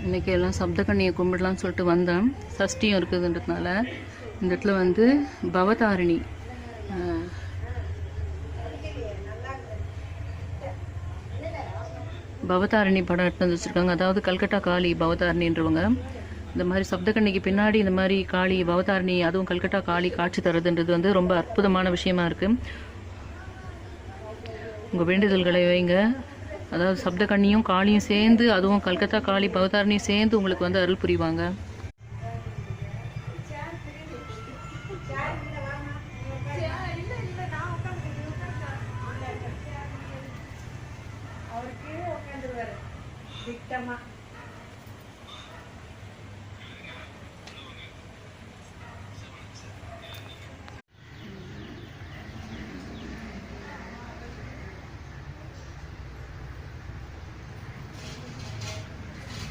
இன்றைக்கி எல்லாம் சப்தகன்னியை கும்பிடலான்னு சொல்லிட்டு வந்தேன். சஷ்டியும் இருக்குதுன்றதுனால இந்த இடத்துல வந்து பவதாரிணி பவதாரிணி படம் எடுத்து வந்து வச்சுருக்காங்க. அதாவது கல்கட்டா காளி பவதாரிணின்றவங்க இந்த மாதிரி சப்தகன்னிக்கு பின்னாடி இந்த மாதிரி காளி பவதாரிணி, அதுவும் கல்கட்டா காளி காட்சி தருதுன்றது வந்து ரொம்ப அற்புதமான விஷயமா இருக்குது. உங்கள் வேண்டுதல்களை வைங்க. அதாவது சப்தகன்னியும் காளியும் சேர்ந்து, அதுவும் கல்கத்தா காளி பவதாரிணியும் சேர்ந்து உங்களுக்கு வந்து அருள் புரிவாங்க.